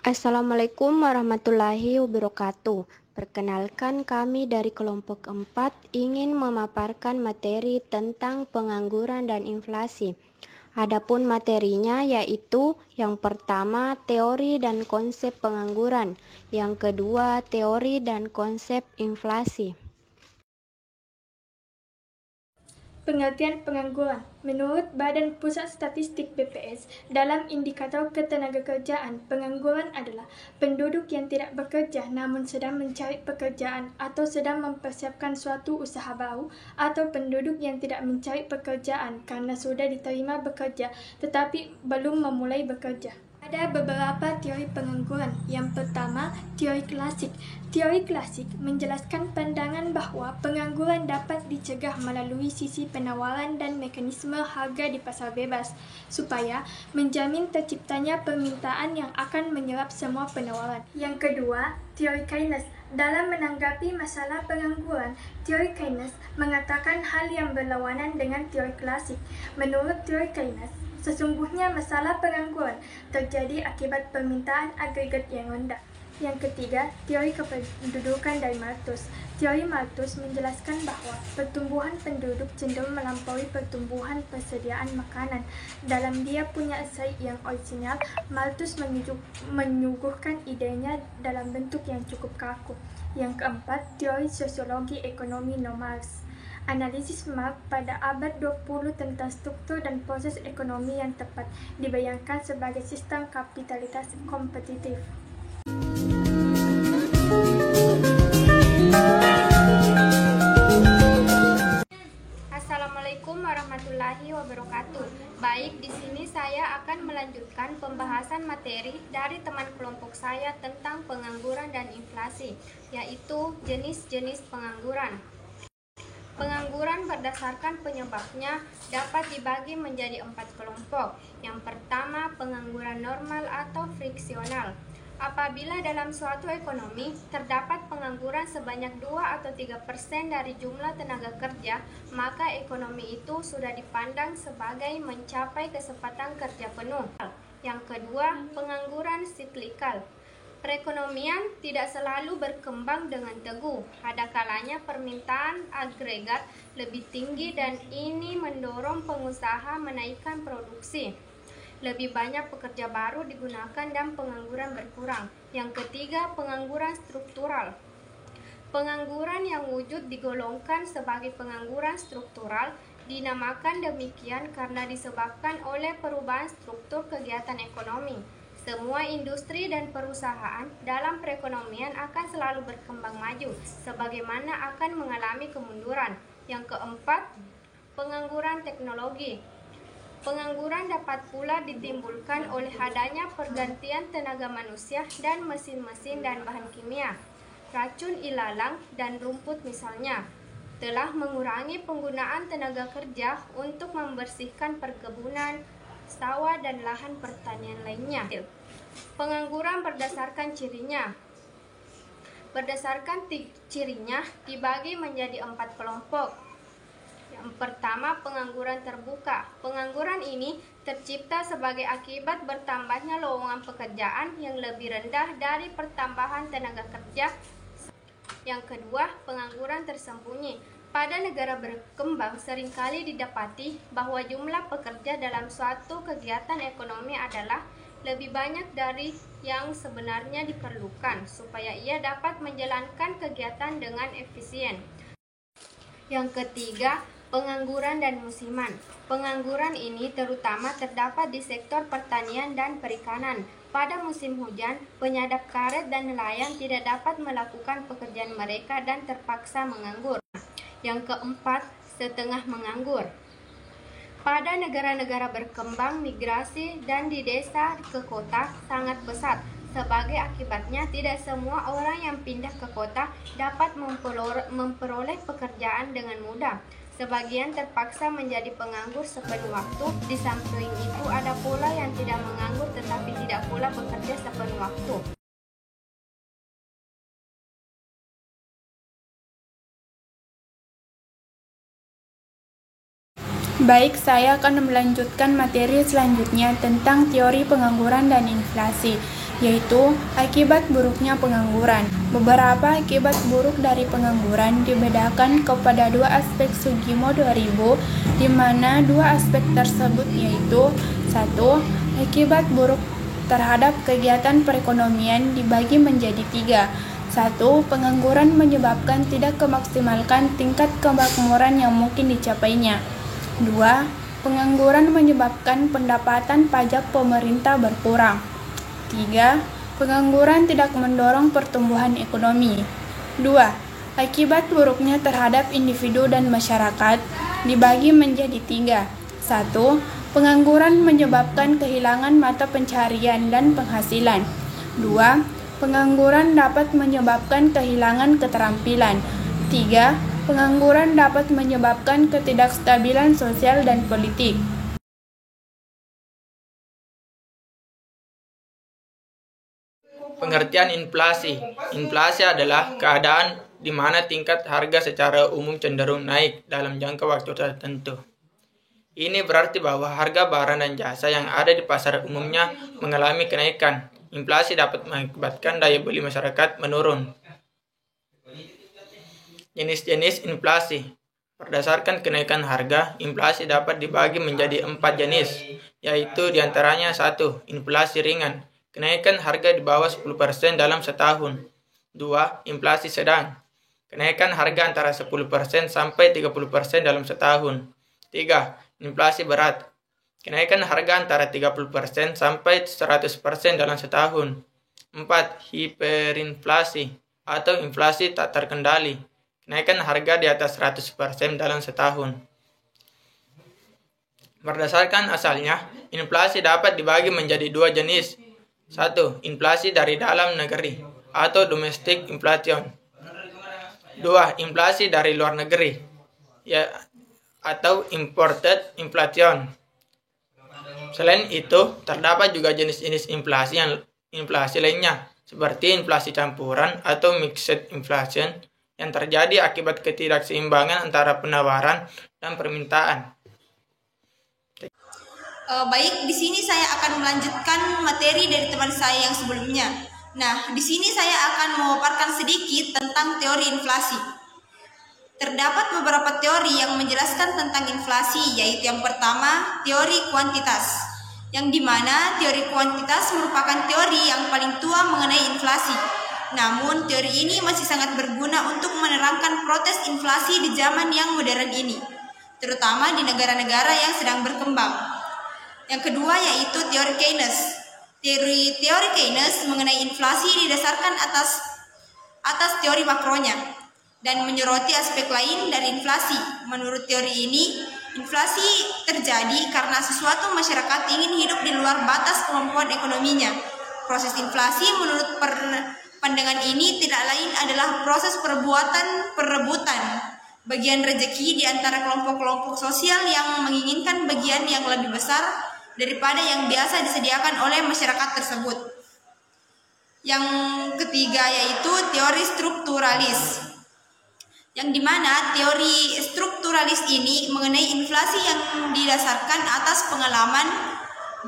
Assalamualaikum warahmatullahi wabarakatuh. Perkenalkan, kami dari kelompok 4 ingin memaparkan materi tentang pengangguran dan inflasi. Adapun materinya yaitu yang pertama teori dan konsep pengangguran, yang kedua teori dan konsep inflasi. Pengertian pengangguran. Menurut Badan Pusat Statistik BPS, dalam indikator ketenagakerjaan, pengangguran adalah penduduk yang tidak bekerja namun sedang mencari pekerjaan atau sedang mempersiapkan suatu usaha baru, atau penduduk yang tidak mencari pekerjaan karena sudah diterima bekerja tetapi belum memulai bekerja. Ada beberapa teori pengangguran. Yang pertama, teori klasik. Teori klasik menjelaskan pandangan bahwa pengangguran dapat dicegah melalui sisi penawaran dan mekanisme harga di pasar bebas, supaya menjamin terciptanya permintaan yang akan menyerap semua penawaran. Yang kedua, teori Keynes. Dalam menanggapi masalah pengangguran, teori Keynes mengatakan hal yang berlawanan dengan teori klasik. Menurut teori Keynes, sesungguhnya masalah pengangguran terjadi akibat permintaan agregat yang rendah. Yang ketiga, teori kependudukan dari Malthus. Teori Malthus menjelaskan bahwa pertumbuhan penduduk cenderung melampaui pertumbuhan persediaan makanan. Dalam dia punya esai yang orisinal, Malthus menyuguhkan idenya dalam bentuk yang cukup kaku. Yang keempat, teori sosiologi ekonomi Marx. Analisis Marx pada abad 20 tentang struktur dan proses ekonomi yang tepat dibayangkan sebagai sistem kapitalitas kompetitif. Assalamualaikum warahmatullahi wabarakatuh. Baik, di sini saya akan melanjutkan pembahasan materi dari teman kelompok saya tentang pengangguran dan inflasi, yaitu jenis-jenis pengangguran. Pengangguran berdasarkan penyebabnya dapat dibagi menjadi 4 kelompok. Yang pertama, pengangguran normal atau friksional. Apabila dalam suatu ekonomi terdapat pengangguran sebanyak 2 atau 3% dari jumlah tenaga kerja, maka ekonomi itu sudah dipandang sebagai mencapai kesempatan kerja penuh. Yang kedua, pengangguran siklikal. Perekonomian tidak selalu berkembang dengan teguh. Ada kalanya permintaan agregat lebih tinggi dan ini mendorong pengusaha menaikkan produksi. Lebih banyak pekerja baru digunakan dan pengangguran berkurang. Yang ketiga, pengangguran struktural. Pengangguran yang wujud digolongkan sebagai pengangguran struktural, dinamakan demikian karena disebabkan oleh perubahan struktur kegiatan ekonomi. Semua industri dan perusahaan dalam perekonomian akan selalu berkembang maju, sebagaimana akan mengalami kemunduran. Yang keempat, pengangguran teknologi. Pengangguran dapat pula ditimbulkan oleh adanya pergantian tenaga manusia dan mesin-mesin dan bahan kimia. Racun ilalang dan rumput misalnya telah mengurangi penggunaan tenaga kerja untuk membersihkan perkebunan, sawah dan lahan pertanian lainnya. Pengangguran berdasarkan cirinya. Berdasarkan cirinya dibagi menjadi 4 kelompok. Yang pertama, pengangguran terbuka. Pengangguran ini tercipta sebagai akibat bertambahnya lowongan pekerjaan yang lebih rendah dari pertambahan tenaga kerja. Yang kedua, pengangguran tersembunyi. Pada negara berkembang seringkali didapati bahwa jumlah pekerja dalam suatu kegiatan ekonomi adalah lebih banyak dari yang sebenarnya diperlukan supaya ia dapat menjalankan kegiatan dengan efisien. Yang ketiga, pengangguran dan musiman. Pengangguran ini terutama terdapat di sektor pertanian dan perikanan. Pada musim hujan, penyadap karet dan nelayan tidak dapat melakukan pekerjaan mereka dan terpaksa menganggur. Yang keempat, setengah menganggur. Pada negara-negara berkembang, migrasi dan di desa ke kota sangat pesat. Sebagai akibatnya, tidak semua orang yang pindah ke kota dapat memperoleh pekerjaan dengan mudah. Sebagian terpaksa menjadi penganggur sepenuh waktu. Di samping itu, ada pula yang tidak menganggur tetapi tidak pula bekerja sepenuh waktu. Baik, saya akan melanjutkan materi selanjutnya tentang teori pengangguran dan inflasi. yaitu akibat buruknya pengangguran. Beberapa akibat buruk dari pengangguran dibedakan kepada dua aspek Sugimo 2000, di mana dua aspek tersebut yaitu: 1. Akibat buruk terhadap kegiatan perekonomian dibagi menjadi 3. 1. Pengangguran menyebabkan tidak kemaksimalkan tingkat kemakmuran yang mungkin dicapainya. 2. Pengangguran menyebabkan pendapatan pajak pemerintah berkurang. 3. Pengangguran tidak mendorong pertumbuhan ekonomi. 2. Akibat buruknya terhadap individu dan masyarakat dibagi menjadi 3. 1. Pengangguran menyebabkan kehilangan mata pencaharian dan penghasilan. 2. Pengangguran dapat menyebabkan kehilangan keterampilan. 3. Pengangguran dapat menyebabkan ketidakstabilan sosial dan politik. Pengertian inflasi. Inflasi adalah keadaan di mana tingkat harga secara umum cenderung naik dalam jangka waktu tertentu. Ini berarti bahwa harga barang dan jasa yang ada di pasar umumnya mengalami kenaikan. Inflasi dapat mengakibatkan daya beli masyarakat menurun. Jenis-jenis inflasi. Berdasarkan kenaikan harga, inflasi dapat dibagi menjadi 4 jenis, yaitu diantaranya 1. Inflasi ringan. Kenaikan harga di bawah 10% dalam setahun. 2. Inflasi sedang. Kenaikan harga antara 10% sampai 30% dalam setahun. 3. Inflasi berat. Kenaikan harga antara 30% sampai 100% dalam setahun. 4. Hiperinflasi atau inflasi tak terkendali. Kenaikan harga di atas 100% dalam setahun. Berdasarkan asalnya, inflasi dapat dibagi menjadi 2 jenis. 1. Inflasi dari dalam negeri atau domestic inflation. 2. Inflasi dari luar negeri atau imported inflation. Selain itu, terdapat juga jenis-jenis inflasi lainnya, seperti inflasi campuran atau mixed inflation yang terjadi akibat ketidakseimbangan antara penawaran dan permintaan. Baik, di sini saya akan melanjutkan materi dari teman saya yang sebelumnya. Nah, di sini saya akan memaparkan sedikit tentang teori inflasi. Terdapat beberapa teori yang menjelaskan tentang inflasi, yaitu yang pertama, teori kuantitas, yang dimana teori kuantitas merupakan teori yang paling tua mengenai inflasi. Namun, teori ini masih sangat berguna untuk menerangkan proses inflasi di zaman yang modern ini, terutama di negara-negara yang sedang berkembang. Yang kedua yaitu teori Keynes. Teori Keynes mengenai inflasi didasarkan atas teori makronya dan menyoroti aspek lain dari inflasi. Menurut teori ini, inflasi terjadi karena sesuatu masyarakat ingin hidup di luar batas kemampuan ekonominya. Proses inflasi menurut pandangan ini tidak lain adalah proses perebutan bagian rezeki di antara kelompok-kelompok sosial yang menginginkan bagian yang lebih besar daripada yang biasa disediakan oleh masyarakat tersebut. Yang ketiga yaitu teori strukturalis, yang dimana teori strukturalis ini mengenai inflasi yang didasarkan atas pengalaman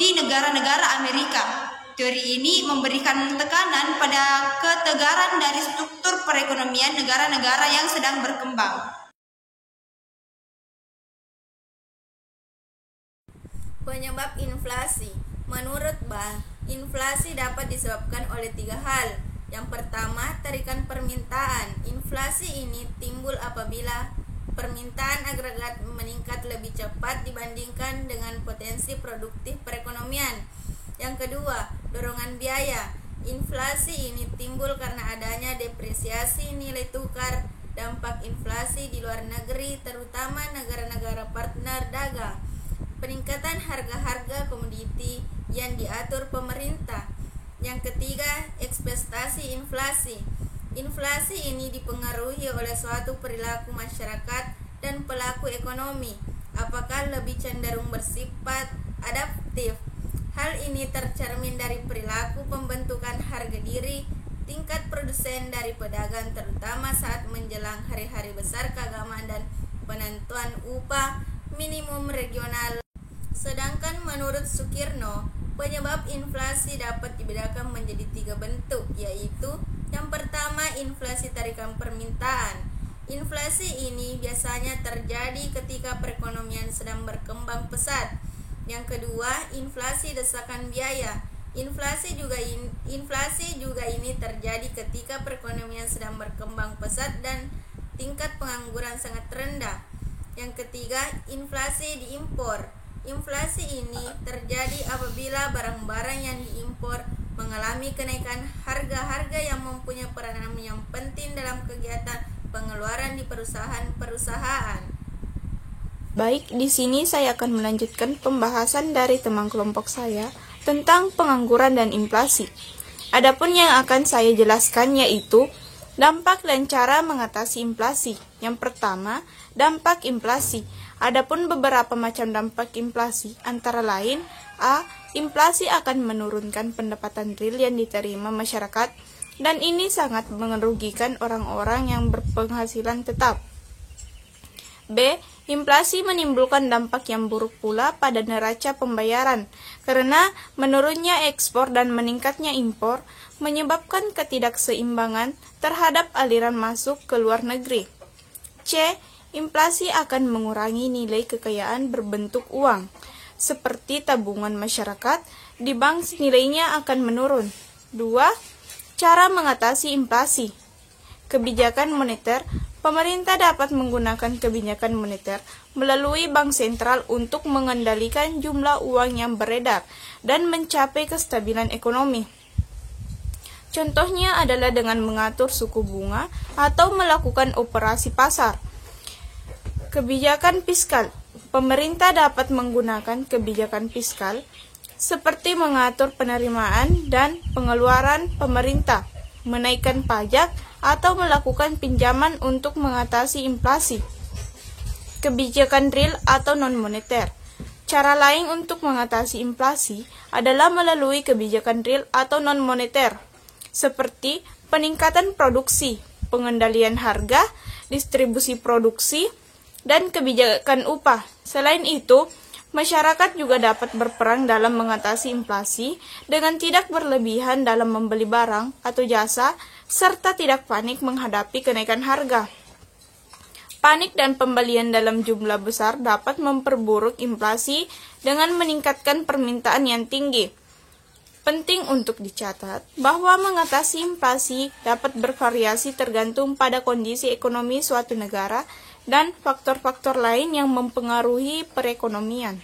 di negara-negara Amerika. Teori ini memberikan tekanan pada ketegaran dari struktur perekonomian negara-negara yang sedang berkembang. Penyebab inflasi. Menurut Bank, inflasi dapat disebabkan oleh 3 hal. Yang pertama, tarikan permintaan. Inflasi ini timbul apabila permintaan agregat meningkat lebih cepat dibandingkan dengan potensi produktif perekonomian. Yang kedua, dorongan biaya. Inflasi ini timbul karena adanya depresiasi nilai tukar. Dampak inflasi di luar negeri, terutama negara-negara partner dagang. Peningkatan harga-harga komoditi yang diatur pemerintah. Yang ketiga, ekspektasi inflasi. Inflasi ini dipengaruhi oleh suatu perilaku masyarakat dan pelaku ekonomi. Apakah lebih cenderung bersifat adaptif? Hal ini tercermin dari perilaku pembentukan harga diri tingkat produsen dari pedagang, terutama saat menjelang hari-hari besar keagamaan dan penentuan upah minimum regional. Sedangkan menurut Sukirno, Penyebab inflasi dapat dibedakan menjadi 3 bentuk, yaitu yang pertama, inflasi tarikan permintaan. Inflasi ini biasanya terjadi ketika perekonomian sedang berkembang pesat. Yang kedua, inflasi desakan biaya. Inflasi juga ini terjadi ketika perekonomian sedang berkembang pesat dan tingkat pengangguran sangat rendah. Yang ketiga, inflasi diimpor. Inflasi ini terjadi apabila barang-barang yang diimpor mengalami kenaikan harga-harga yang mempunyai peranan yang penting dalam kegiatan pengeluaran di perusahaan-perusahaan. Baik, di sini saya akan melanjutkan pembahasan dari teman kelompok saya tentang pengangguran dan inflasi. Adapun yang akan saya jelaskan yaitu dampak dan cara mengatasi inflasi. Yang pertama, dampak inflasi. Adapun beberapa macam dampak inflasi, antara lain A. Inflasi akan menurunkan pendapatan real yang diterima masyarakat, dan ini sangat merugikan orang-orang yang berpenghasilan tetap. B. Inflasi menimbulkan dampak yang buruk pula pada neraca pembayaran, karena menurunnya ekspor dan meningkatnya impor menyebabkan ketidakseimbangan terhadap aliran masuk ke luar negeri. C. Inflasi akan mengurangi nilai kekayaan berbentuk uang, seperti tabungan masyarakat di bank nilainya akan menurun. 2. Cara mengatasi inflasi. Kebijakan moneter. Pemerintah dapat menggunakan kebijakan moneter melalui bank sentral untuk mengendalikan jumlah uang yang beredar dan mencapai kestabilan ekonomi. Contohnya adalah dengan mengatur suku bunga atau melakukan operasi pasar. Kebijakan fiskal. Pemerintah dapat menggunakan kebijakan fiskal seperti mengatur penerimaan dan pengeluaran pemerintah, menaikkan pajak, atau melakukan pinjaman untuk mengatasi inflasi. Kebijakan real atau non-moneter. Cara lain untuk mengatasi inflasi adalah melalui kebijakan real atau non-moneter, seperti peningkatan produksi, pengendalian harga, distribusi produksi, dan kebijakan upah. Selain itu, masyarakat juga dapat berperan dalam mengatasi inflasi dengan tidak berlebihan dalam membeli barang atau jasa, serta tidak panik menghadapi kenaikan harga. Panik dan pembelian dalam jumlah besar dapat memperburuk inflasi dengan meningkatkan permintaan yang tinggi. Penting untuk dicatat bahwa mengatasi inflasi dapat bervariasi tergantung pada kondisi ekonomi suatu negara dan faktor-faktor lain yang mempengaruhi perekonomian.